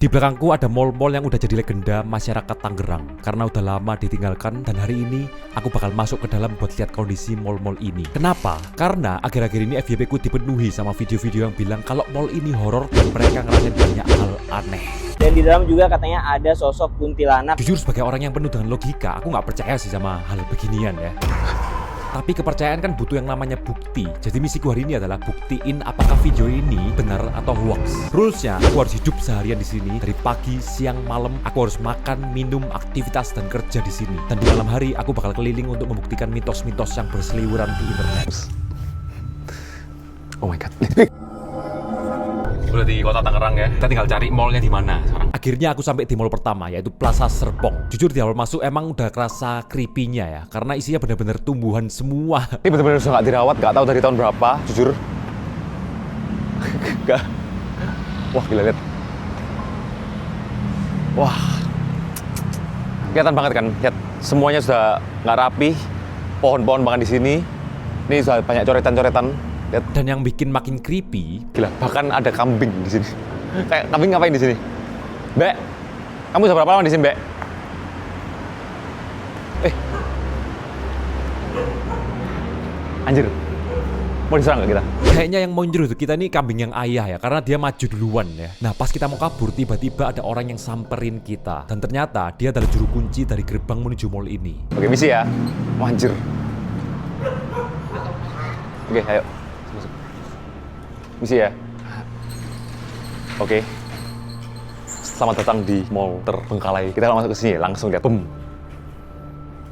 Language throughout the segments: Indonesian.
Di belakangku ada mall-mall yang udah jadi legenda masyarakat Tangerang karena udah lama ditinggalkan, dan hari ini aku bakal masuk ke dalam buat lihat kondisi mall-mall ini. Kenapa? Karena akhir-akhir ini FYP ku dipenuhi sama video-video yang bilang kalau mall ini horor dan mereka ngerasain banyak hal aneh. Dan di dalam juga katanya ada sosok kuntilanak. Jujur sebagai orang yang penuh dengan logika, aku nggak percaya sih sama hal beginian ya. Tapi kepercayaan kan butuh yang namanya bukti. Jadi misiku hari ini adalah buktiin apakah video ini benar atau hoax. Rulesnya, aku harus hidup seharian di sini dari pagi, siang, malam. Aku harus makan, minum, aktivitas dan kerja di sini. Dan di malam hari aku bakal keliling untuk membuktikan mitos-mitos yang berseliweran di internet. Oh my god. Udah di kota Tangerang ya. Kita tinggal cari mallnya di mana sekarang. Akhirnya aku sampai di mall pertama, yaitu Plaza Serpong. Jujur di awal masuk emang udah kerasa creepy-nya ya, karena isinya benar-benar tumbuhan semua. Ini benar-benar sudah nggak dirawat, nggak tahu dari tahun berapa, jujur. Gak. Wah gila, lihat. Wah. Kelihatan banget kan, lihat semuanya sudah nggak rapi. Pohon-pohon bahkan di sini. Ini sudah banyak coretan-coretan. Lihat. Dan yang bikin makin creepy, Gila, bahkan ada kambing di sini. Kayak kambing ngapain di sini? Mbak, kamu sudah berapa lama di sini, Mbak? Anjir, mau diserang nggak kita? kayaknya yang mau nyuruh kita ini kambing yang ayah ya, karena dia maju duluan ya. Nah pas kita mau kabur, tiba-tiba ada orang yang samperin kita. Dan ternyata dia adalah juru kunci dari gerbang menuju mall ini. Oke, misi ya. Wah, anjir. Oke, ayo. Masuk. Misi ya. Oke. Selamat datang di mall terbengkalai. Kita masuk ke sini, langsung lihat. Boom.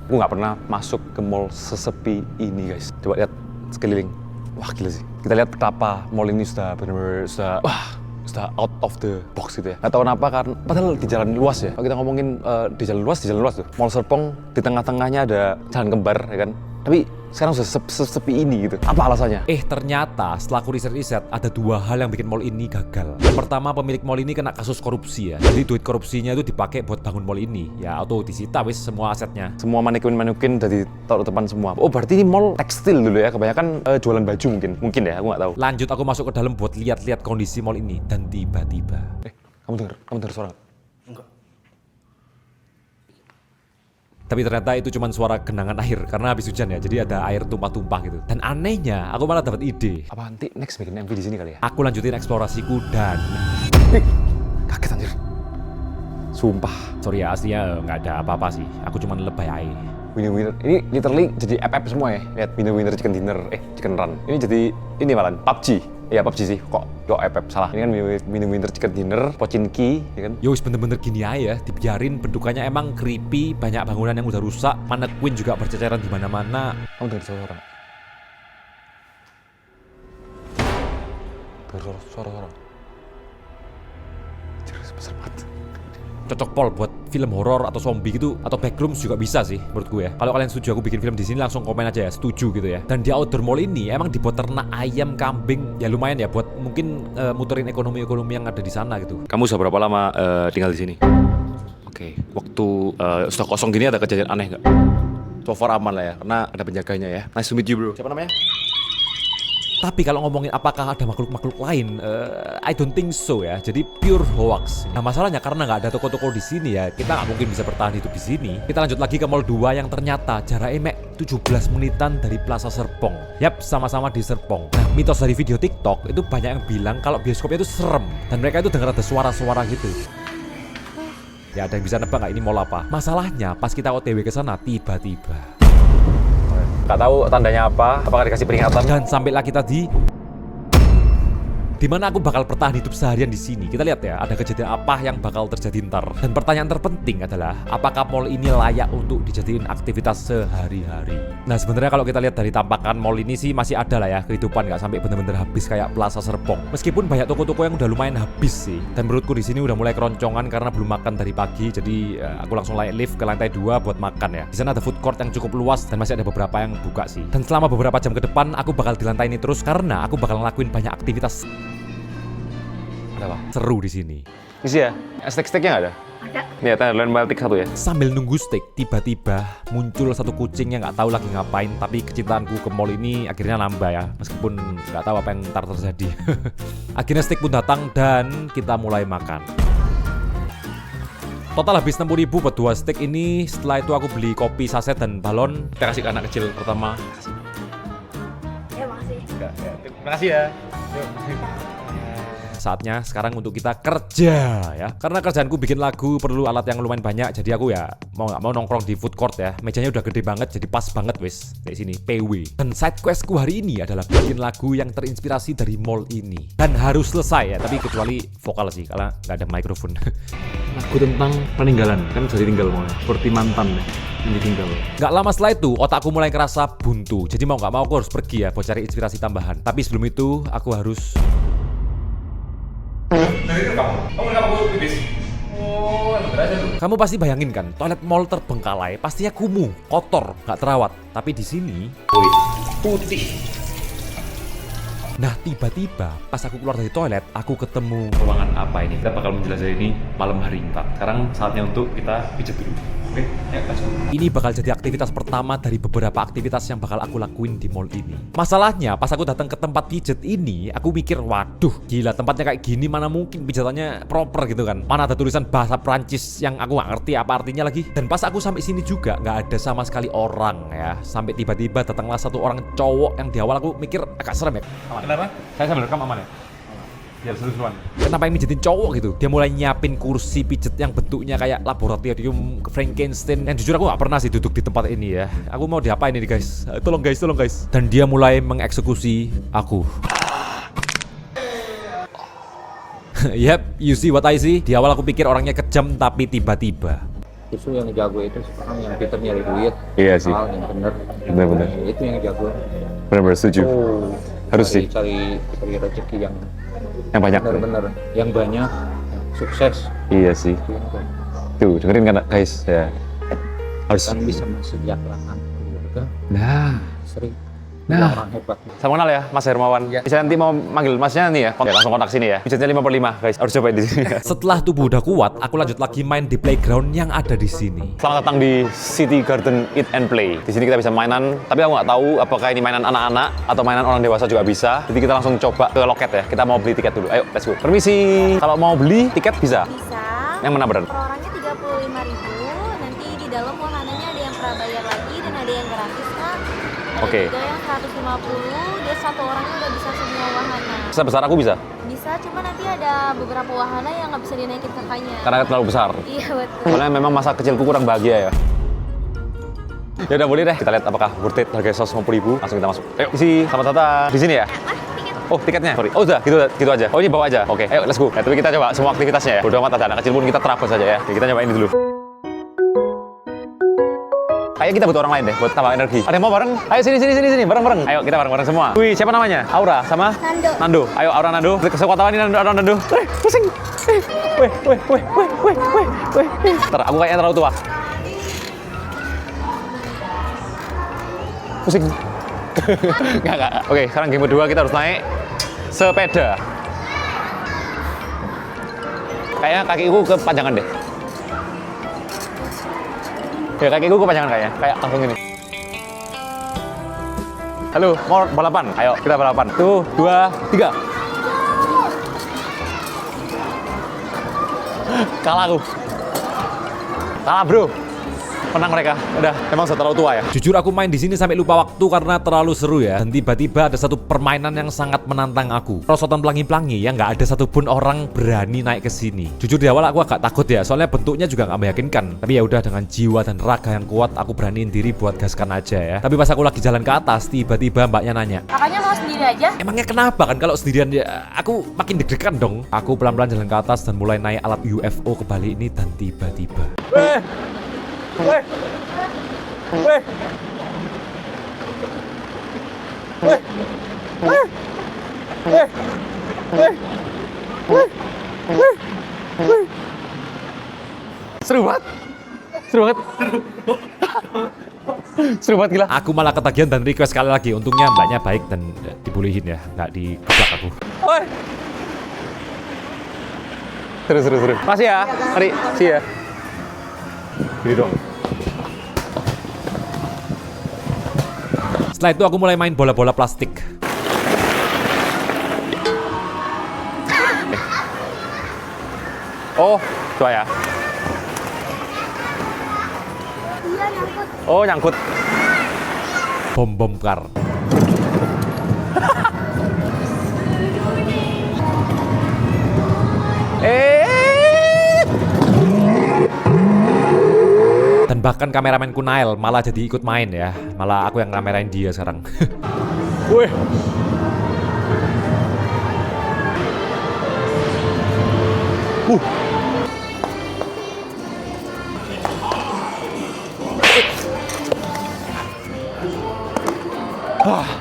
Aku nggak pernah masuk ke mall sesepi ini, guys. Coba lihat sekeliling. Wah, gila sih. Kita lihat kenapa mall ini sudah benar-benar sudah out of the box gitu ya. Nggak tahu kenapa, karena padahal di jalan luas ya. Kalau kita ngomongin di jalan luas tuh. Mall Serpong, di tengah-tengahnya ada jalan kembar, ya kan. Tapi sekarang sudah sepi ini gitu. Apa alasannya? Ternyata setelah aku riset-riset, ada dua hal yang bikin mall ini gagal. Yang pertama, pemilik mall ini kena kasus korupsi ya. Jadi duit korupsinya itu dipakai buat bangun mall ini. Ya atau disita wis semua asetnya. Semua manekin dari taruh depan semua. Oh, berarti ini mall tekstil dulu ya. Kebanyakan jualan baju mungkin ya, aku nggak tahu. Lanjut aku masuk ke dalam buat lihat-lihat kondisi mall ini. Dan tiba-tiba Kamu dengar suara nggak? tapi ternyata itu cuma suara genangan air karena habis hujan ya, jadi ada air tumpah-tumpah gitu. Dan anehnya, aku malah dapat ide. Apa nanti next bikin MV di sini kali ya? Aku lanjutin eksplorasiku dan Kaget anjir. Sumpah. sorry ya, aslinya nggak ada apa-apa sih. Aku cuma lebay aja. Winner. Ini literally jadi FF semua ya. Lihat winner chicken dinner, chicken run. Ini jadi ini malah PUBG. Iya PUBG sih. Kok FF salah. Ini kan winner chicken dinner, Pochinki, ya kan? Yowis bener-bener gini aja, dibiarin. Bentukannya emang creepy, banyak bangunan yang udah rusak, mannequin juga berceceran di mana-mana. Kamu dengar suara? Dengar suara. Anjir, besar banget. Cocok pol buat film horor atau zombie gitu, atau backrooms juga bisa sih menurut gue ya. Kalau kalian setuju aku bikin film di sini, langsung komen aja ya setuju gitu ya. Dan di outdoor mall ini emang dibuat ternak ayam, kambing, ya lumayan ya buat mungkin muterin ekonomi yang ada di sana gitu. Kamu sudah berapa lama tinggal di sini? Oke, waktu sudah kosong gini ada kejadian aneh nggak? So far aman lah ya, karena ada penjaganya ya. Nice to meet you bro. Siapa namanya? Tapi kalau ngomongin apakah ada makhluk-makhluk lain, I don't think so ya. Jadi pure hoax. Nah masalahnya karena nggak ada toko-toko di sini ya, kita nggak mungkin bisa bertahan hidup di sini. Kita lanjut lagi ke Mall 2 yang ternyata jaraknya 17 menitan dari Plaza Serpong. Yap, sama-sama di Serpong. Nah mitos dari video TikTok itu banyak yang bilang kalau bioskopnya itu serem, dan mereka itu dengar ada suara-suara gitu. Ya ada yang bisa nebak nggak ini mall apa? Masalahnya pas kita OTW ke sana tiba-tiba Gak tahu tandanya apa, apakah dikasih peringatan? dan sampailah kita di mana aku bakal bertahan hidup seharian di sini. Kita lihat ya, ada kejadian apa yang bakal terjadi ntar. Dan pertanyaan terpenting adalah, apakah mall ini layak untuk dijadiin aktivitas sehari-hari? Nah sebenarnya kalau kita lihat dari tampakan mall ini sih masih ada lah ya kehidupan, nggak sampai bener-bener habis kayak Plaza Serpong. Meskipun banyak toko-toko yang udah lumayan habis sih. Dan menurutku di sini udah mulai keroncongan karena belum makan dari pagi. Jadi aku langsung naik lift ke lantai 2 buat makan ya. Di sana ada food court yang cukup luas dan masih ada beberapa yang buka sih. Dan selama beberapa jam ke depan aku bakal di lantai ini terus karena aku bakal ngelakuin banyak aktivitas Ada apa? seru di sini. Isi ya? Steak-steaknya nggak ada? Ada. Nih, Thailand Baltic 1 ya? Sambil nunggu steak, tiba-tiba muncul satu kucing yang nggak tahu lagi ngapain. Tapi kecintaanku ke mall ini akhirnya nambah ya, meskipun nggak tahu apa yang ntar terjadi. Akhirnya steak pun datang dan kita mulai makan. Total habis 60.000 buat 2 steak ini. Setelah itu aku beli kopi saset dan balon. Kita kasih ke anak kecil pertama. Ya, makasih. Terima kasih ya. Saatnya sekarang untuk kita kerja ya. Karena kerjaanku bikin lagu perlu alat yang lumayan banyak. Jadi aku ya mau nggak mau nongkrong di food court ya. Mejanya udah gede banget jadi pas banget wis. Kayak sini PW. Dan side questku hari ini adalah bikin lagu yang terinspirasi dari mall ini. Dan harus selesai ya. Tapi kecuali vokal sih karena nggak ada mikrofon. Lagu tentang peninggalan kan jadi tinggal mau seperti mantan ya. Yang ditinggal. Nggak lama setelah itu otakku mulai kerasa buntu. Jadi mau nggak mau aku harus pergi ya buat cari inspirasi tambahan. Tapi sebelum itu aku harus kamu pasti bayangin kan, toilet mall terbengkalai, pastinya kumuh, kotor, nggak terawat. Tapi di sini, putih. Nah tiba-tiba pas aku keluar dari toilet, aku ketemu Ruangan apa ini? Kita bakal menjelajah ini malam hari ntar. Sekarang saatnya untuk kita pijat dulu. Oke, ayo let's go. ini bakal jadi aktivitas pertama dari beberapa aktivitas yang bakal aku lakuin di mall ini. Masalahnya pas aku datang ke tempat pijet ini, aku mikir, waduh gila tempatnya kayak gini mana mungkin pijatannya proper gitu kan. Mana ada tulisan bahasa Prancis yang aku nggak ngerti apa artinya lagi. Dan pas aku sampai sini juga nggak ada sama sekali orang ya. Sampai tiba-tiba datanglah satu orang cowok yang di awal aku mikir agak serem ya. Kenapa? Saya sambil rekam aman ya? Biar seru-seruan. Kenapa yang mijetin cowok gitu? Dia mulai nyiapin kursi pijet yang bentuknya kayak laboratorium Frankenstein. Yang jujur aku nggak pernah sih duduk di tempat ini ya. Aku mau diapain ini guys? Tolong guys, tolong guys. Dan dia mulai mengeksekusi aku. Yap, you see what I see? Di awal aku pikir orangnya kejam tapi tiba-tiba Justru yang jago itu sekarang yang Peter nyari duit. Iya sih. Hal yang bener. Bener-bener. Itu yang jago. Benar-benar setuju. Harus sih. Cari rezeki yang Yang banyak. bener-bener, yang banyak, sukses. Iya sih. Tuh, dengerin kan guys ya. Harus. Kan bisa mensejahterakan keluarga, Nah. istri, Nah. orang hebat. Sama kenal ya, Mas Hermawan. Bisa nanti mau manggil Masnya nih ya. Langsung kontak sini ya. Pijatnya 55 guys. Harus cobain di sini. setelah tubuh udah kuat, aku lanjut lagi main di playground yang ada di sini. Selamat datang di City Garden Eat and Play. Di sini kita bisa mainan, tapi aku nggak tahu apakah ini mainan anak-anak atau mainan orang dewasa juga bisa. Jadi kita langsung coba ke loket ya. Kita mau beli tiket dulu. Ayo, let's go. Permisi. Kalau mau beli tiket bisa. Bisa. Yang mana, Bran? Per orangnya 35.000. Nanti di dalam wahananya ada yang prabayar lagi dan ada yang gratis, Kak. Ada Oke. juga yang 150. Dia satu orangnya udah bisa semua wahana. Sebesar aku bisa, Bisa, cuma nanti ada beberapa wahana yang nggak bisa dinaikin kakaknya. karena terlalu besar. Iya, betul. Soalnya memang masa kecilku kurang bahagia ya. Ya udah boleh deh. Kita lihat apakah worth it harga 150.000. Langsung kita masuk. Ayo, isi. Selamat datang. Di sini ya? Oh, tiketnya. Sorry. Oh, udah. Gitu aja. Oh, ini bawa aja. Oke, ayo let's go. Nah, tapi kita coba semua aktivitasnya ya. Bodo amat ada anak kecil pun kita terapkan saja ya. Oke, kita nyobain ini dulu. Kayak kita butuh orang lain deh buat tambah energi. Ada yang mau bareng? Ayo sini bareng. Ayo kita bareng sama. Wih, siapa namanya? Aura sama Nando. Ayo Aura Nando. Sekuatan ini Aura Nando. Pusing. Weh. Ntar aku kayaknya terlalu tua. Pusing. Enggak. Oke, sekarang game kedua kita harus naik sepeda. Kayaknya kakiku kepanjangan deh. Ya kakiku kepanjangan kayaknya. Kayak langsung gini. Halo, mau balapan? Ayo, kita balapan. Tuh, 2, 3. Kalah aku. Kalah, bro. Menang mereka. Udah, emang sudah terlalu tua ya. Jujur aku main di sini sampai lupa waktu karena terlalu seru ya. Dan tiba-tiba ada satu permainan yang sangat menantang aku. Rosotan pelangi-pelangi yang nggak ada satupun orang berani naik ke sini. Jujur di awal aku agak takut ya, soalnya bentuknya juga nggak meyakinkan. Tapi ya udah dengan jiwa dan raga yang kuat aku beraniin diri buat gaskan aja ya. Tapi pas aku lagi jalan ke atas, tiba-tiba mbaknya nanya, Kakaknya mau sendiri aja? emangnya kenapa kan kalau sendirian ya? Aku makin deg-degan dong. Aku pelan-pelan jalan ke atas dan mulai naik alat UFO ke balik ini dan tiba-tiba Seru banget. Seru banget gila. aku malah ketagihan dan request sekali lagi. Untungnya mbaknya baik dan dibolehin ya, nggak dikeplak aku. Oi. Seru. Makasih ya. Mari, see ya. Gini dong. Setelah itu aku mulai main bola-bola plastik. Oh, coba ya. Iya, nyangkut. Oh, nyangkut. Bom kar. Dan bahkan kameramenku Nail malah jadi ikut main ya. Malah aku yang kamerain dia sekarang. Wih.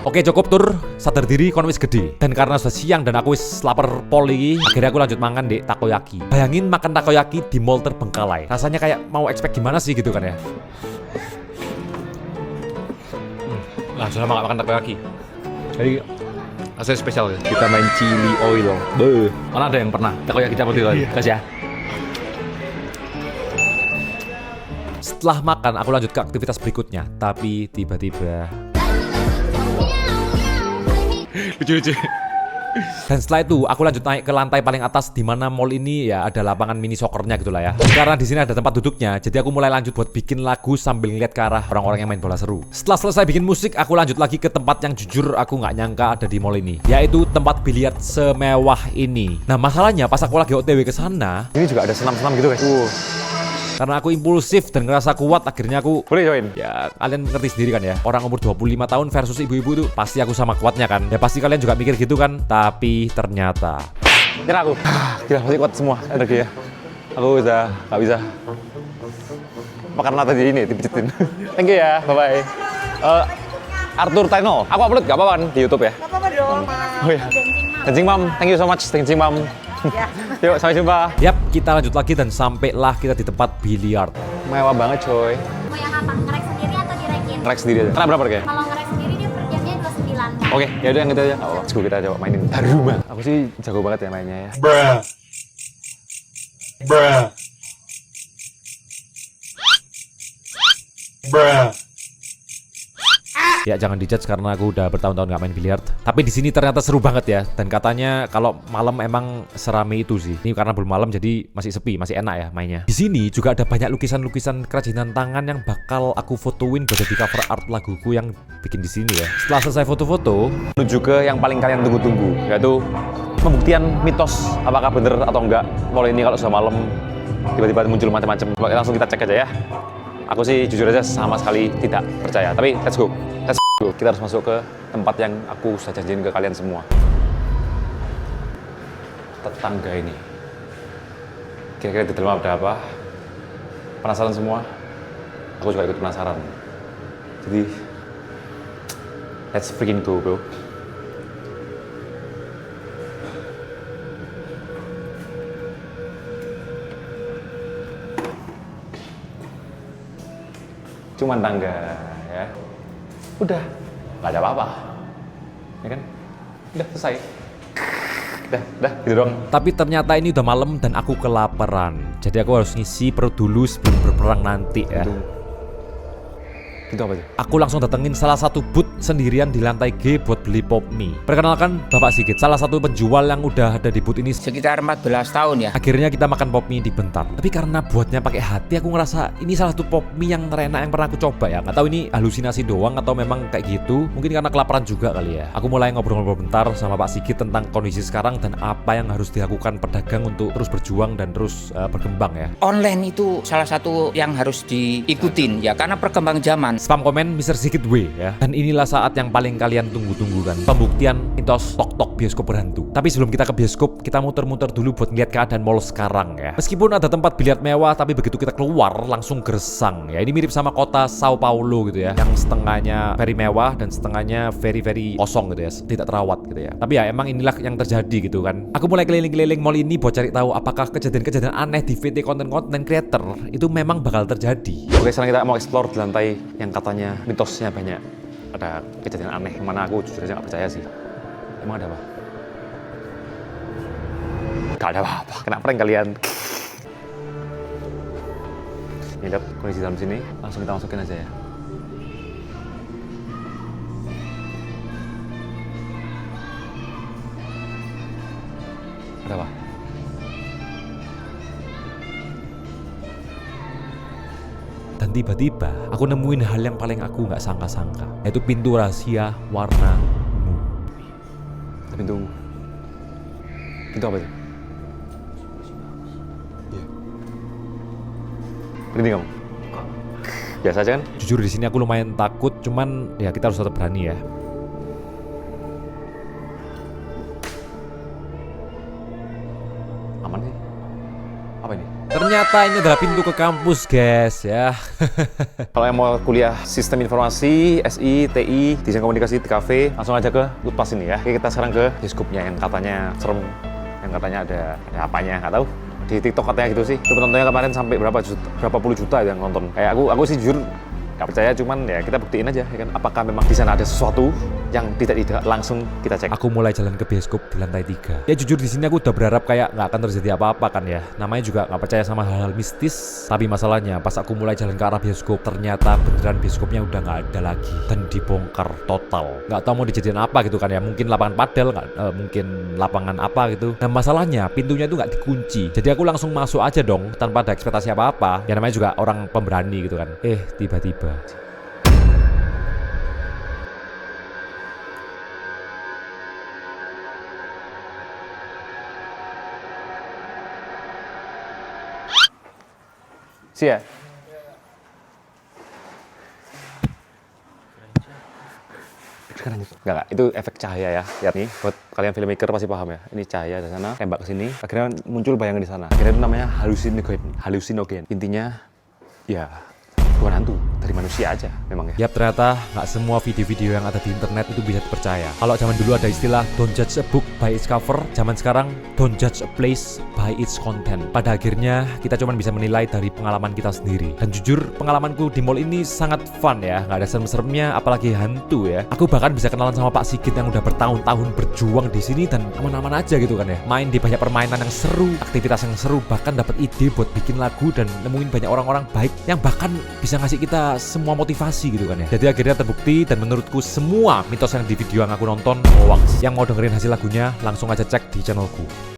Oke, cukup tur. Sadar diri kon wis gede. Dan karena sudah siang dan aku wis lapar pol iki, akhirnya aku lanjut mangan di takoyaki. Bayangin makan takoyaki di mall terbengkalai. Rasanya kayak mau expect gimana sih gitu kan ya. Langsung makan takoyaki. Jadi rasanya spesial ya. Kita main chili oil. Beuh. Mana ada yang pernah takoyaki seperti itu? Guys ya. Setelah makan, aku lanjut ke aktivitas berikutnya. Tapi tiba-tiba lucu-lucu. Dan setelah itu aku lanjut naik ke lantai paling atas di mana mall ini ya ada lapangan mini soccernya gitulah ya. Karena di sini ada tempat duduknya, jadi aku mulai lanjut buat bikin lagu sambil ngeliat ke arah orang-orang yang main bola seru. Setelah selesai bikin musik, aku lanjut lagi ke tempat yang jujur aku nggak nyangka ada di mall ini, yaitu tempat biliar semewah ini. Nah masalahnya pas aku lagi OTW ke sana, Ini juga ada senam-senam gitu guys. karena aku impulsif dan ngerasa kuat, akhirnya aku Boleh join? ya kalian ngerti sendiri kan ya, orang umur 25 tahun versus ibu-ibu tuh pasti aku sama kuatnya kan. Ya pasti kalian juga mikir gitu kan. Tapi ternyata Nyerah aku. Gila, masih kuat semua energi ya. Aku udah nggak bisa. Makan tadi ini dipijitin. Thank you ya, bye-bye. Arthur Taino, aku upload gak apa-apa kan di YouTube ya? Gak apa-apa dong, Mas. Oh iya. Dancing Mom, thank you so much, Dancing Mom. Yuk, sampai jumpa. yap, kita lanjut lagi dan sampailah kita di tempat biliar. Mewah banget coy. Mau yang apa? Ngerek sendiri atau direkin? Ngerek sendiri aja. Karena berapa harganya? Kalau ngerek sendiri dia per jamnya 29. Oke, ya udah yang itu aja. Oh, let's go, kita coba mainin dari rumah. Aku sih jago banget ya mainnya ya. Ya jangan dijudge karena aku udah bertahun-tahun gak main biliar. Tapi di sini ternyata seru banget ya. Dan katanya kalau malam emang serame itu sih. Ini karena belum malam jadi masih sepi, masih enak ya mainnya. Di sini juga ada banyak lukisan-lukisan kerajinan tangan yang bakal aku fotoin buat jadi cover art laguku yang bikin di sini ya. Setelah selesai foto-foto, Menuju ke yang paling kalian tunggu-tunggu, yaitu pembuktian mitos apakah bener atau enggak mall ini kalau sudah malam tiba-tiba muncul macam-macam. Langsung kita cek aja ya. Aku sih jujur aja sama sekali tidak percaya. Tapi let's go. Kita harus masuk ke tempat yang aku sudah janjiin ke kalian semua. Tetangga ini. Kira-kira di dalam ada apa? Penasaran semua? Aku juga ikut penasaran. Jadi, let's freaking go, bro. Cuman tangga, ya. Udah, nggak ada apa-apa. Ya kan? Udah, selesai. Udah, gitu doang. tapi ternyata ini udah malam dan aku kelaparan. Jadi aku harus ngisi perut dulu sebelum berperang nanti ya. Itu apa sih? Aku langsung datengin salah satu booth sendirian di lantai G buat beli pop mie. Perkenalkan Bapak Sigit, salah satu penjual yang udah ada di booth ini. Sekitar 14 tahun ya. Akhirnya kita makan pop mie di Bentar. Tapi karena buatnya pakai hati, aku ngerasa ini salah satu pop mie yang terenak yang pernah aku coba ya. Nggak tahu ini halusinasi doang atau memang kayak gitu. Mungkin karena kelaparan juga kali ya. Aku mulai ngobrol-ngobrol bentar sama Pak Sigit tentang kondisi sekarang dan apa yang harus dilakukan pedagang untuk terus berjuang dan terus berkembang ya. Online itu salah satu yang harus diikutin ya, karena perkembangan zaman. Spam komen Mr. Sigit W ya. Dan inilah saat yang paling kalian tunggu-tunggu kan. Pembuktian mitos tok-tok bioskop berhantu. Tapi sebelum kita ke bioskop, kita muter-muter dulu buat ngeliat keadaan mall sekarang ya. Meskipun ada tempat biliar mewah, tapi begitu kita keluar langsung gersang ya. Ini mirip sama kota Sao Paulo gitu ya. Yang setengahnya very mewah dan setengahnya very kosong gitu ya. Tidak terawat gitu ya. Tapi ya emang inilah yang terjadi gitu kan. Aku mulai keliling-keliling mall ini buat cari tahu apakah kejadian-kejadian aneh di VT konten-konten creator itu memang bakal terjadi. Oke, sekarang kita mau explore di lantai yang katanya mitosnya banyak. Ada kejadian aneh, mana aku jujur aja nggak percaya sih. Emang ada apa? Gak ada apa-apa. Kena prank kalian. Ini lihat kondisi dalam sini, langsung kita masukin aja ya. Ada apa? Dan tiba-tiba aku nemuin hal yang paling aku nggak sangka-sangka, yaitu pintu rahasia warna ungu. Pintu apa itu? Iya. Berhenti kamu? Biasa aja kan? Jujur di sini aku lumayan takut, cuman ya kita harus tetap berani ya. Aman sih. Apa ini? Ternyata ini adalah pintu ke kampus guys ya. Kalau yang mau kuliah Sistem Informasi, SI, TI, Desain Komunikasi, TKV, langsung aja ke UTPAS ini ya. Oke, kita sekarang ke bioskopnya yang katanya serem, yang katanya ada apanya, nggak tahu. Di TikTok katanya gitu sih. Itu penontonnya kemarin sampai berapa puluh juta yang nonton. Kayak aku sih jujur nggak percaya, cuman ya kita buktiin aja ya kan. Apakah memang di sana ada sesuatu yang tidak langsung kita cek. Aku mulai jalan ke bioskop di lantai 3. Ya jujur di sini aku udah berharap kayak nggak akan terjadi apa-apa kan ya. Namanya juga nggak percaya sama hal-hal mistis. Tapi masalahnya pas aku mulai jalan ke arah bioskop, ternyata beneran bioskopnya udah nggak ada lagi dan dibongkar total. Nggak tahu mau dijadiin apa gitu kan ya. Mungkin lapangan padel, mungkin lapangan apa gitu. Nah masalahnya pintunya itu nggak dikunci. Jadi aku langsung masuk aja dong tanpa ada ekspektasi apa-apa. Ya namanya juga orang pemberani gitu kan. Tiba-tiba sih ya. Enggak, itu efek cahaya ya. Lihat nih, buat kalian filmmaker pasti paham ya. Ini cahaya dari sana, tembak ke sini, akhirnya muncul bayangan di sana. Akhirnya itu namanya halusinogen. Intinya, ya bukan hantu, dari manusia aja memang ya. yap, ternyata nggak semua video-video yang ada di internet itu bisa dipercaya. Kalau zaman dulu ada istilah don't judge a book by its cover, zaman sekarang don't judge a place by its content. Pada akhirnya kita cuma bisa menilai dari pengalaman kita sendiri. Dan jujur pengalamanku di mall ini sangat fun ya, nggak ada serem-seremnya, apalagi hantu ya. Aku bahkan bisa kenalan sama Pak Sigit yang udah bertahun-tahun berjuang di sini dan aman-aman aja gitu kan ya. Main di banyak permainan yang seru, aktivitas yang seru, bahkan dapat ide buat bikin lagu dan nemuin banyak orang-orang baik yang bahkan bisa ngasih kita semua motivasi gitu kan ya. Jadi akhirnya terbukti dan menurutku semua mitos yang di video yang aku nonton hoax. Yang mau dengerin hasil lagunya langsung aja cek di channelku.